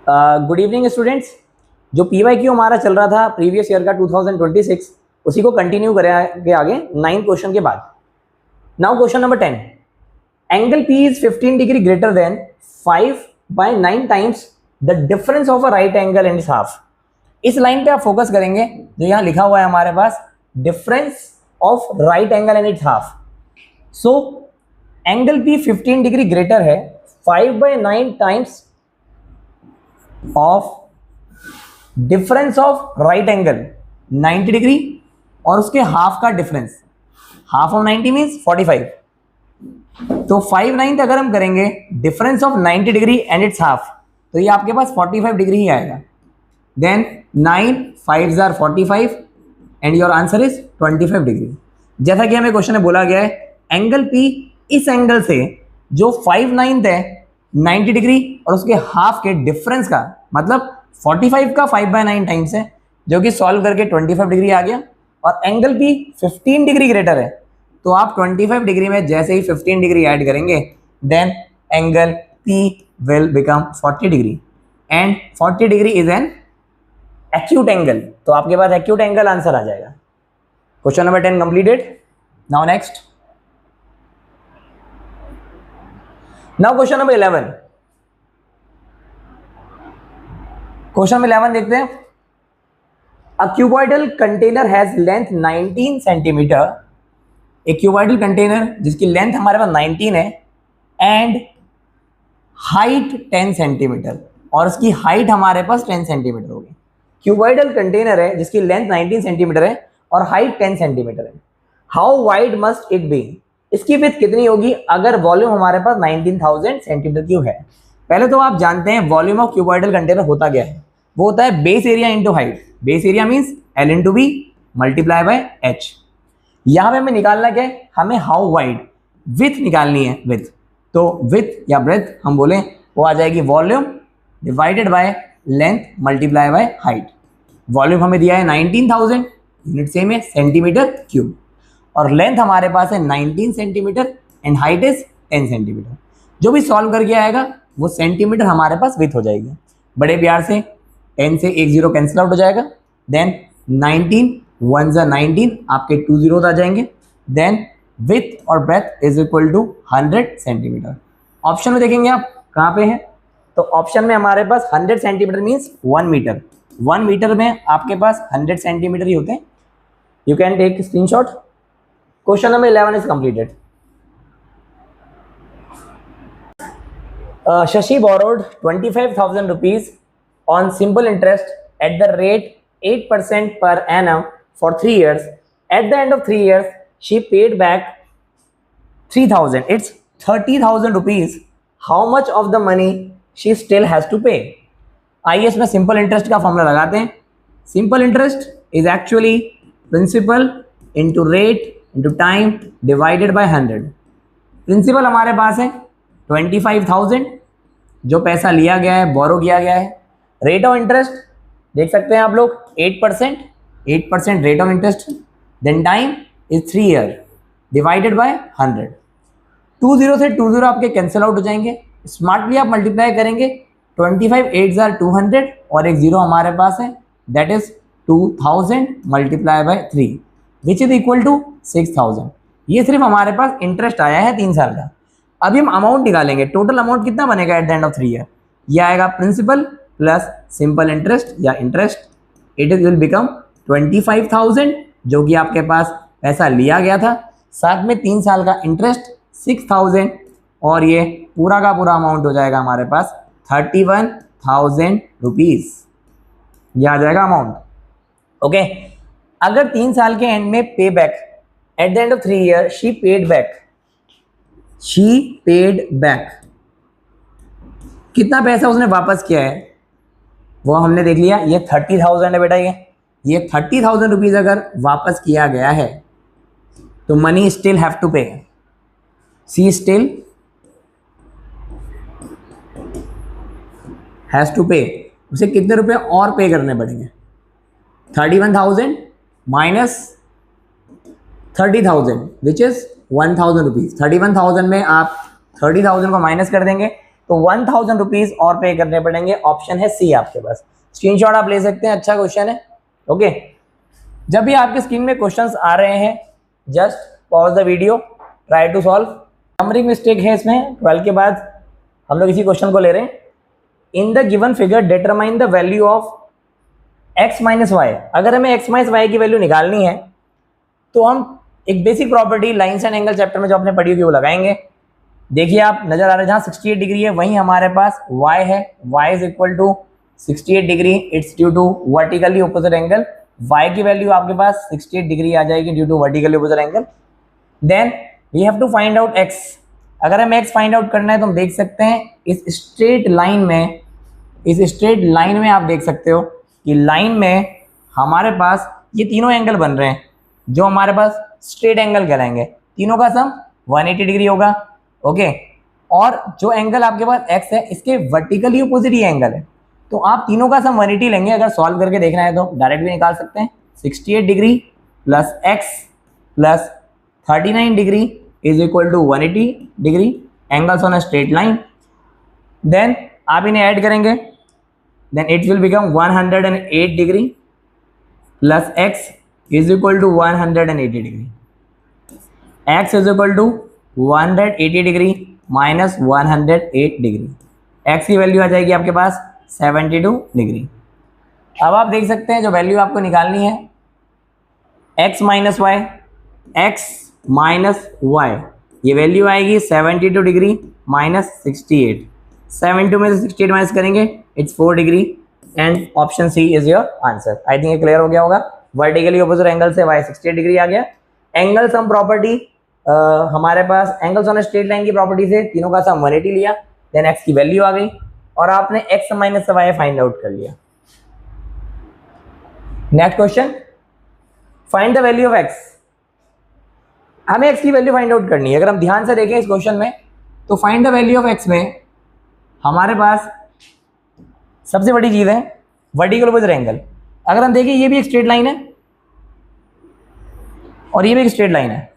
Good evening students. जो PYQ हमारा चल रहा था प्रीवियस ईयर का 2026, उसी को कंटिन्यू करेंगे आगे 9 क्वेश्चन के बाद। Now question number 10, angle P is 15 degree greater than 5/9 times the difference of a right angle and it's half. इस लाइन पे आप फोकस करेंगे जो यहाँ लिखा हुआ है हमारे पास, difference of right angle and it's half. So angle P 15 degree greater है 5/9 times of difference of right angle 90 degree और उसके हाफ का डिफरेंस। Half of 90 means 45। तो 5/9 अगर हम करेंगे difference of 90 degree and it's half, तो ये आपके पास 45 डिग्री ही आएगा। Then 9 5s are 45 and your answer is 25 degree. जैसा कि हमें क्वेश्चन में बोला गया है, एंगल P इस एंगल से जो 5/9 है 90 डिग्री और उसके हाफ के डिफरेंस का, मतलब 45 का 5/9 टाइम्स है, जो कि सॉल्व करके 25 डिग्री आ गया। और एंगल P 15 डिग्री ग्रेटर है, तो आप 25 डिग्री में जैसे ही 15 डिग्री ऐड करेंगे, then angle P will become 40 degree and 40 degree is an acute angle. तो आपके पास एक्यूट एंगल आंसर आ जाएगा। Question number 10 completed. Now next, now question number 11। Question number 11 देखते हैं। A cuboidal container has length 19 centimeter. एक cuboidal container जिसकी length हमारे पास 19 है एंड हाइट 10 सेंटीमीटर, और उसकी हाइट हमारे पास 10 सेंटीमीटर होगी। क्यूबॉइडल कंटेनर है जिसकी लेंथ 19 सेंटीमीटर है और हाइट 10 सेंटीमीटर है। How wide must it be? इसकी विड्थ कितनी होगी अगर वॉल्यूम हमारे पास 19,000 सेंटीमीटर क्यूब है? पहले तो आप जानते हैं वॉल्यूम ऑफ क्यूबॉइडल कंटेनर होता क्या है। वो होता है base area into height. Base area means L into B multiply by H। यहाँ पे हमें निकालना क्या है, हमें हाउ वाइड, विड्थ निकालनी है। विड्थ, तो विड्थ या ब्रेथ हम बोले वो आ जाएगी volume divided by length multiply by height. Volume हमें दिया है 19,000, यूनिट सेम है सेंटीमीटर क्यूब, और लेंथ हमारे पास है 19 centimetre and height is 10 centimetre. जो भी सॉल्व करके आएगा वो सेंटीमीटर हमारे पास विड्थ हो जाएगी। बड़े प्यार से 10 से एक 0 कैंसिल आउट हो जाएगा। देन 19 1 जा 19, आपके 2 zeros आ जाएंगे। देन विड्थ और breadth is equal to 100 centimeter. Option में देखेंगे आप कहाँ पे है, तो ऑप्शन में हमारे पास 100 सेंटीमीटर मीन्स 1 मीटर। 1 मीटर में आपके पास 100 सेंटीमीटर ही होते हैं। You can take screenshot. Question number 11 is completed. Shashi borrowed 25,000 rupees on simple interest at the rate 8% per annum for 3 years. At the end of 3 years, she paid back 3,000. It's 30,000 rupees. How much of the money she still has to pay? आइए इसमें simple interest का formula लगाते हैं। Simple interest is actually principal into rate into time divided by 100। Principal हमारे पास है 25,000 जो पैसा लिया गया है, बोरो किया गया है। रेट ऑफ इंटरेस्ट देख सकते हैं आप लोग 8% rate of interest. Then time is 3 year divided by 100। 2 0 से 2 0 आपके कैंसिल आउट हो जाएंगे। स्मार्टली आप मल्टीप्लाई करेंगे, 25 8s are 200 और एक 0 हमारे पास है, that is 2000 multiply by 3 which is equal to 6000। ये सिर्फ हमारे पास इंटरेस्ट आया है 3 साल का। अभी हम अमाउंट निकालेंगे, टोटल अमाउंट कितना बनेगा at the end of 3 year. ये आएगा प्रिंसिपल प्लस सिंपल इंटरेस्ट या interest, it is will become 25,000 जो कि आपके पास पैसा लिया गया था, साथ में 3 साल का इंटरेस्ट 6,000, और ये पूरा का पूरा अमाउंट हो जाएगा हमारे पास 31,000 रुपीज। ये आ जाएगा अमाउंट। ओके, अगर 3 साल के एंड में पे back, at the end of 3 year she paid back, कितना पैसा उसने वापस किया है वो हमने देख लिया। ये 30,000 है बेटा। ये 30,000 रुपीज अगर वापस किया गया है तो मनी स्टिल हैव टू पे। सी स्टिल हैज टू पे। उसे कितने रुपए और पे करने पड़ेंगे? 31,000 माइनस 30,000 विच इज 1,000 रुपीज। 31,000 में आप 30,000 को माइनस कर देंगे तो तो 1000 रुपीज और पे करने पड़ेंगे। ऑप्शन है सी आपके पास। स्क्रीनशॉट आप ले सकते हैं, अच्छा क्वेश्चन है। ओके, जब भी आपके स्क्रीन में क्वेश्चंस आ रहे हैं just pause the video, try to solve. Numbering mistake है इसमें, 12 के बाद हम लोग इसी क्वेश्चन को ले रहे हैं। In the given figure determine the value of x minus y. अगर हमें x माइनस वाई की वैल्यू निकालनी है तो हम एक basic property lines and angle chapter में जो आपने पढ़ी होगी वो लगाएंगे। देखिए आप नजर आ रहे हैं जहाँ 68 डिग्री है वहीं हमारे पास y है, y is equal to 68 degree, it's due to vertically opposite angle. y की वैल्यू आपके पास 68 डिग्री आ जाएगी due to vertically opposite angle. Then we have to find out x। अगर हमें x फाइंड आउट करना है तो हम देख सकते हैं इस स्ट्रेट लाइन में आप देख सकते हो कि लाइन में हमारे पास ये तीनों एंगल बन रहे हैं जो हमारे पास स्ट्रेट एंगल कहलाएंगे। तीनों का सम 180 डिग्री होगा। ओके, और जो एंगल आपके पास x है इसके वर्टिकली अपोजिट ही एंगल है, तो आप तीनों का सम 180 लेंगे। अगर सॉल्व करके देखना है तो डायरेक्ट भी निकाल सकते हैं। 68 degree plus x plus 39 degree is equal to 180 degree, angles on a straight line. Then आप इन्हें ऐड करेंगे, then it will become 108 degree plus x is equal to 180 degree. X is equal to 180 degree minus 108 degree. x की value आ जाएगी आपके पास 72 degree. अब आप देख सकते हैं जो वैल्यू आपको निकालनी है x minus y, x minus y, ये वैल्यू आएगी 72 डिग्री माइनस 68। 72 में से 68 माइनस करेंगे it's 4 degree and option C is your answer. I think ये क्लियर हो गया होगा। वर्टिकली ऑपोजिट एंगल से y 68 डिग्री आ गया। एंगल सम प्रॉपर्टी हमारे पास एंगल्स ऑन स्ट्रेट लाइन की प्रॉपर्टी से तीनों का सम 180 लिया, देन x की वैल्यू आ गई और आपने x minus y find out कर लिया। Next question, find the value of x। हमें x की वैल्यू फाइंड आउट करनी है। अगर हम ध्यान से देखें इस क्वेश्चन में तो find the value of x में हमारे पास सबसे बड़ी चीज है वर्टिकल ऑपोजिट एंगल। अगर हम देखें ये भी एक स्ट्रेट लाइन है और ये भी एक स्ट्रेट लाइन है,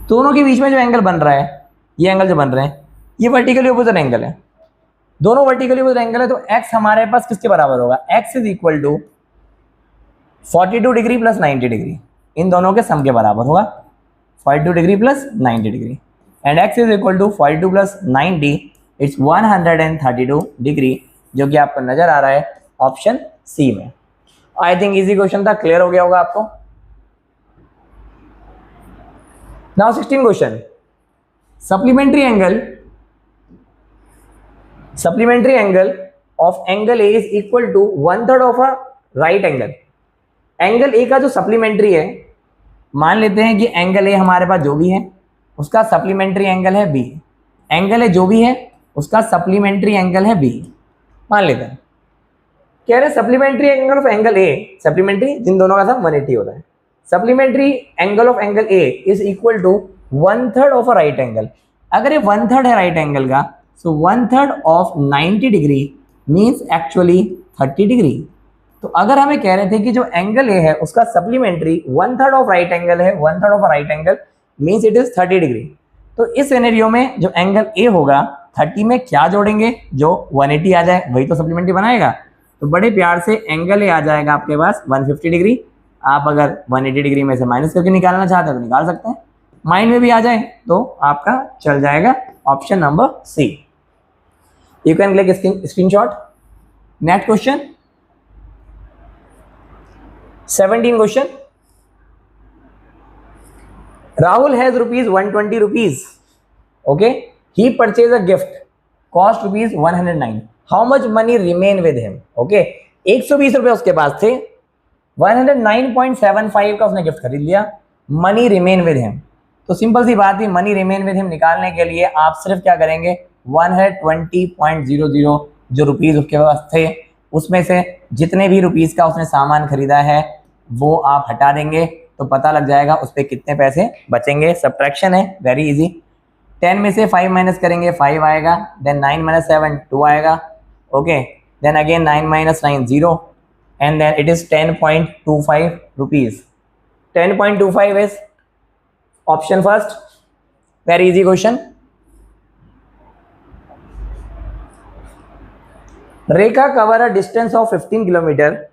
दोनों के बीच में जो एंगल बन रहा है, ये एंगल जो बन रहे हैं ये वर्टिकली ऑपोजिट एंगल है। दोनों वर्टिकली ऑपोजिट एंगल है तो x हमारे पास किसके बराबर होगा? x is equal to 42 degree plus 90 degree, इन दोनों के सम के बराबर होगा। 42 degree plus 90 degree and x is equal to 42 plus 90 it's 132 degree, जो कि आपको नजर आ रहा है ऑप्शन सी में। आई थिंक इजी क्वेश्चन था, क्लियर हो गया होगा आपको। Now 16 question, supplementary angle of angle A is equal to 1/3 of a right angle. Angle A का जो सप्लीमेंट्री है, मान लेते हैं कि एंगल ए हमारे पास जो भी है उसका सप्लीमेंट्री एंगल है बी। एंगल ए जो भी है उसका सप्लीमेंट्री एंगल है बी, मान लेते हैं। कह रहे supplementary angle of angle a, supplementary जिन दोनों का था 180 होता है। Supplementary angle of angle A is equal to 1/3 of a right angle. अगर ये 1/3 है राइट एंगल का, so 1/3 of 90 degree means actually 30 degree. तो अगर हमें कह रहे थे कि जो एंगल ए है उसका सप्लीमेंट्री 1/3 ऑफ राइट एंगल है, 1/3 of right angle means it is 30 degree. तो इस सिनेरियो में जो एंगल ए होगा 30 में क्या जोड़ेंगे, जो 180 आ जाए वही तो सप्लीमेंट्री बनाएगा। तो बड़े प्यार से एंगल ए आ जाएगा आपके पास 150 डिग्री। आप अगर 180 डिग्री में से माइनस करके निकालना चाहते हैं तो निकाल सकते हैं, माइंड में भी आ जाए तो आपका चल जाएगा option number C. You can click screenshot. Next question 17 question, Rahul has rupees 120 rupees. Okay, he purchased a gift, cost rupees 109. How much money remain with him? Okay, 120 रुपए उसके पास थे, 109.75 का उसने गिफ्ट खरीद लिया। मनी रिमेन विद हिम, तो simple सी बात है, मनी रिमेन विद हिम निकालने के लिए आप सिर्फ क्या करेंगे, 120.00 जो रुपीज उसके पास थे उसमें से जितने भी रुपीज का उसने सामान खरीदा है वो आप हटा देंगे, तो पता लग जाएगा उस पर कितने पैसे बचेंगे। सब्ट्रैक्शन है, वेरी इजी। 10 में से 5 माइनस करेंगे 5 आएगा, देन 9 माइनस 7 2 आएगा। Okay, then again 9 minus 9 0 and then it is 10.25 rupees. 10.25 is option first, very easy question. Rekha cover a distance of 15 kilometer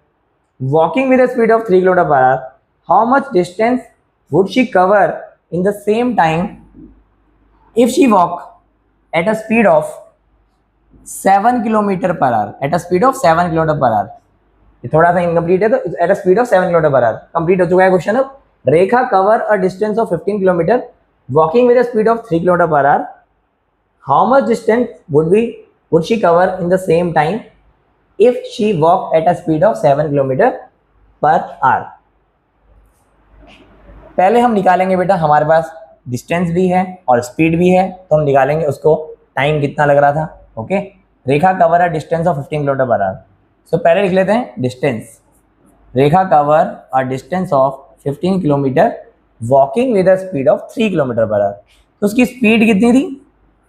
walking with a speed of 3 km per hour. How much distance would she cover in the same time if she walk at a speed of 7 kilometre per hour? At a speed of 7 kilometre per hour. ये थोड़ा सा incomplete है, तो at a speed of 7 kilometre per hour complete हो चुका है question. अब Rekha cover a distance of 15 kilometre walking with a speed of 3 kilometre per hour. How much distance would she cover in the same time if she walk at a speed of 7 kilometre per our? पहले हम निकालेंगे बेटा, हमारे पास distance भी है और speed भी है, तो हम निकालेंगे उसको टाइम कितना लग रहा था. Okay, Rekha cover a distance of 15 kilometre per hour. So पहले लिख लेते हैं distance. Rekha cover a distance of 15 kilometre walking with a speed of 3 kilometre per hour. तो उसकी स्पीड कितनी थी?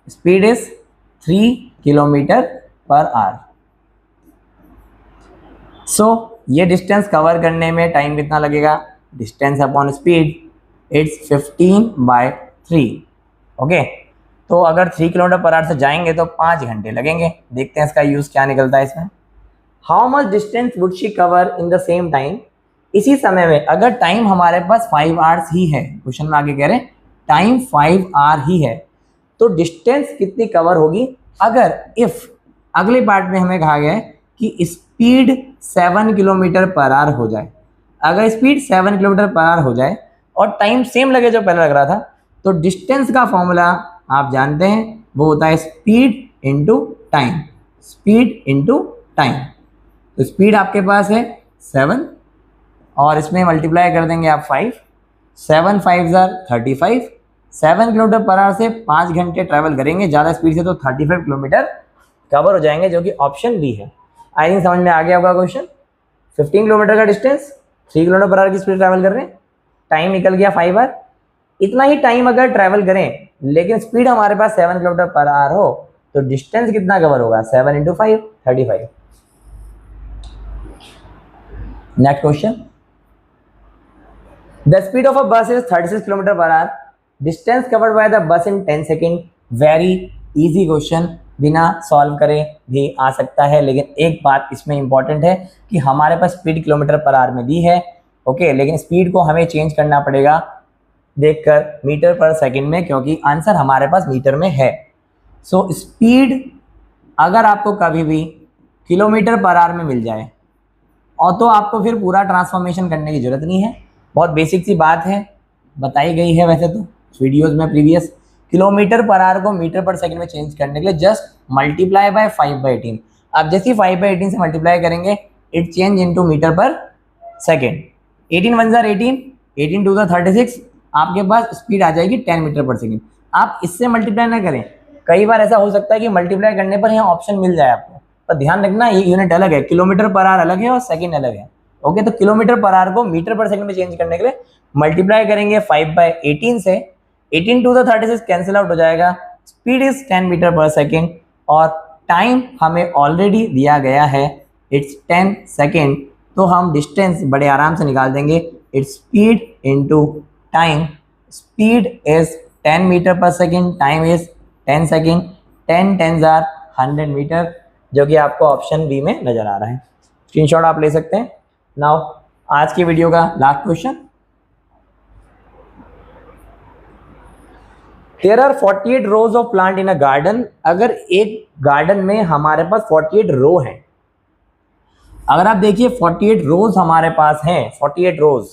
Speed is 3 kilometre per hour. So ये डिस्टेंस कवर करने में टाइम कितना लगेगा? Distance upon speed, it's 15/3. Okay, तो अगर 3 किलोमीटर पर आवर से जाएंगे तो 5 घंटे लगेंगे. देखते हैं इसका यूज़ क्या निकलता है इसमें. How much distance would she cover in the same time? इसी समय में अगर टाइम हमारे पास 5 आवर्स ही है, क्वेश्चन में आगे कह रहे हैं टाइम 5 आवर ही है, तो डिस्टेंस कितनी कवर होगी? अगर इफ अगले पार्ट में हमें कहा गया है कि स्पीड 7 किलोमीटर पर आवर हो जाए. अगर स्पीड 7 किलोमीटर पर आवर हो जाए और टाइम सेम लगे जो पहले लग रहा था, तो डिस्टेंस का फॉर्मूला आप जानते हैं, वो होता है speed into time. Speed into time. तो स्पीड आपके पास है 7 और इसमें मल्टीप्लाई कर देंगे आप 5. 7 5 35. 7 किलोमीटर पर आवर से 5 घंटे ट्रैवल करेंगे ज़्यादा स्पीड से, तो 35 किलोमीटर कवर हो जाएंगे, जो कि ऑप्शन बी है. आई थिंक समझ में आ गया होगा क्वेश्चन. 15 किलोमीटर का डिस्टेंस, 3 किलोमीटर पर आवर की स्पीड ट्रैवल कर रहे हैं, टाइम निकल गया 5 आवर. इतना ही टाइम अगर ट्रैवल करें लेकिन स्पीड हमारे पास 7 किलोमीटर पर आवर हो, तो डिस्टेंस कितना कवर होगा? 7 × 5 35. Next question. The speed of a bus is 36 kilometre per hour. Distance covered by the bus in 10 second. Very easy question, बिना सॉल्व करे भी आ सकता है, लेकिन एक बात इसमें इंपॉर्टेंट है कि हमारे पास स्पीड किलोमीटर पर आवर में दी है. ओके, लेकिन स्पीड को हमें चेंज करना पड़ेगा देखकर मीटर पर सेकंड में, क्योंकि आंसर हमारे पास मीटर में है. सो स्पीड अगर आपको कभी भी किलोमीटर पर आवर में मिल जाए और तो आपको फिर पूरा ट्रांसफॉर्मेशन करने की जरूरत नहीं है. बहुत बेसिक सी बात है, बताई गई है वैसे तो वीडियोस में प्रीवियस. किलोमीटर पर आवर को मीटर पर सेकंड में चेंज करने के लिए जस्ट मल्टीप्लाई बाय 5/18. अब जैसे ही 5/18 से मल्टीप्लाई करेंगे, इट चेंज इनटू मीटर पर सेकंड. 18 1 ज़ा 18, 18 2 ज़ा 36. आपके पास स्पीड आ जाएगी 10 मीटर पर सेकंड. आप इससे मल्टीप्लाई ना करें. कई बार ऐसा हो सकता है कि मल्टीप्लाई करने पर यहाँ ऑप्शन मिल जाए आपको, पर ध्यान रखना ये यूनिट अलग है, किलोमीटर पर आवर अलग है और सेकंड अलग है. ओके, तो किलोमीटर पर आवर को मीटर पर सेकंड में चेंज करने के लिए मल्टीप्लाई करेंगे 5/18 से. 18 2 ज़ा 36 कैंसिल आउट हो जाएगा. स्पीड इज 10 मीटर पर सेकंड और टाइम हमें ऑलरेडी दिया गया है, इट्स 10 सेकेंड. तो हम डिस्टेंस बड़े आराम से निकाल देंगे. It's speed into time. Speed is 10 meter पर सेकंड, टाइम इज 10 सेकेंड. 10 10 ज़ा 100 मीटर, जो कि आपको ऑप्शन बी में नजर आ रहा है. स्क्रीनशॉट आप ले सकते हैं. नाउ आज की वीडियो का last question. There are 48 rows of plant in a garden. अगर एक गार्डन में हमारे पास 48 रो हैं, अगर आप देखिए 48 रोज हमारे पास हैं, 48 रोज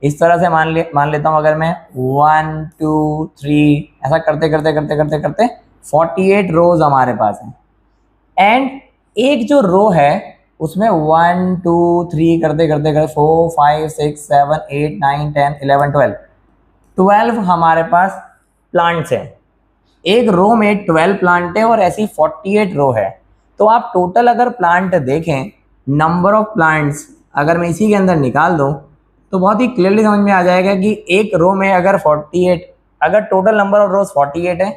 इस तरह से मान लेता हूं. अगर मैं 1 2 3 ऐसा करते करते करते करते करते 48 रोज हमारे पास हैं. एंड एक जो रो है उसमें 1 2 3 करते करते करते 4 5 6 7 8 9 10 11 12 हमारे पास प्लांट्स हैं. एक रो में 12 प्लांट है और ऐसी 48 रो है. तो आप टोटल अगर प्लांट देखें, नंबर ऑफ प्लांट्स अगर मैं इसी के अंदर निकाल दूं, तो बहुत ही क्लियरली समझ में आ जाएगा कि एक रो में अगर 48, अगर टोटल नंबर ऑफ रोज 48 है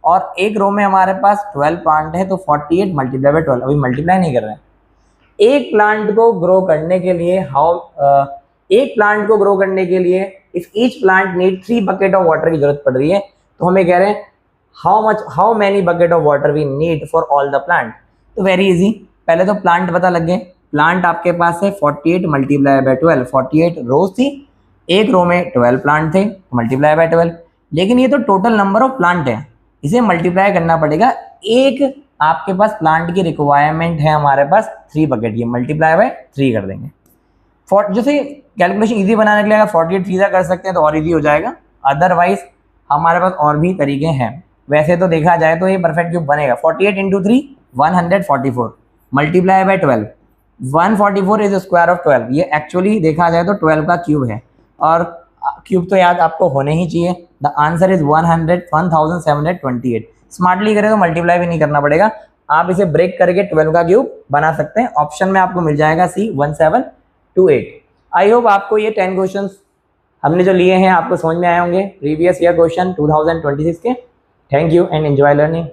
और एक रो में हमारे पास 12 प्लांट है, तो 48 मल्टीप्लाई बाय 12. अभी मल्टीप्लाई नहीं कर रहे हैं. एक प्लांट को ग्रो करने के लिए एक प्लांट को ग्रो करने के लिए if each plant need 3 bucket of water की जरूरत पड़ रही है, तो हमें कह रहे हैं how many bucket of water we need for all the plant. तो वेरी इजी, पहले तो प्लांट पता लग गए। प्लांट आपके पास है 48 मल्टीप्लाई बाय 12, 48 रोज थी, एक रो में 12 प्लांट थे, मल्टीप्लाई बाय 12। लेकिन ये तो टोटल नंबर ऑफ प्लांट है, इसे मल्टीप्लाई करना पड़ेगा। एक आपके पास प्लांट की रिक्वायरमेंट है हमारे पास 3 बकेट, ये मल्टीप्लाई बाय 3 कर देंगे। जैसे कैलकुलेशन इजी बनाने के लिए अगर 48 सीधा कर सकते हैं तो और इजी हो जाएगा, अदरवाइज हमारे पास और भी तरीके हैं। वैसे तो देखा जाए तो ये परफेक्ट क्यूब बनेगा। 48 into 3 144 multiply by 12, 144 is square of 12। ये एक्चुअली देखा जाए तो 12 का क्यूब है, और क्यूब तो याद आपको होने ही चाहिए। The answer is 1728। स्मार्टली करें तो मल्टीप्लाई भी नहीं करना पड़ेगा, आप इसे ब्रेक करके 12 का क्यूब बना सकते हैं। ऑप्शन में आपको मिल जाएगा सी 1728। आई होप आपको ये 10 क्वेश्चंस हमने जो लिए हैं आपको समझ में आए होंगे, प्रीवियस ईयर क्वेश्चन 2026 के। Thank you and enjoy learning.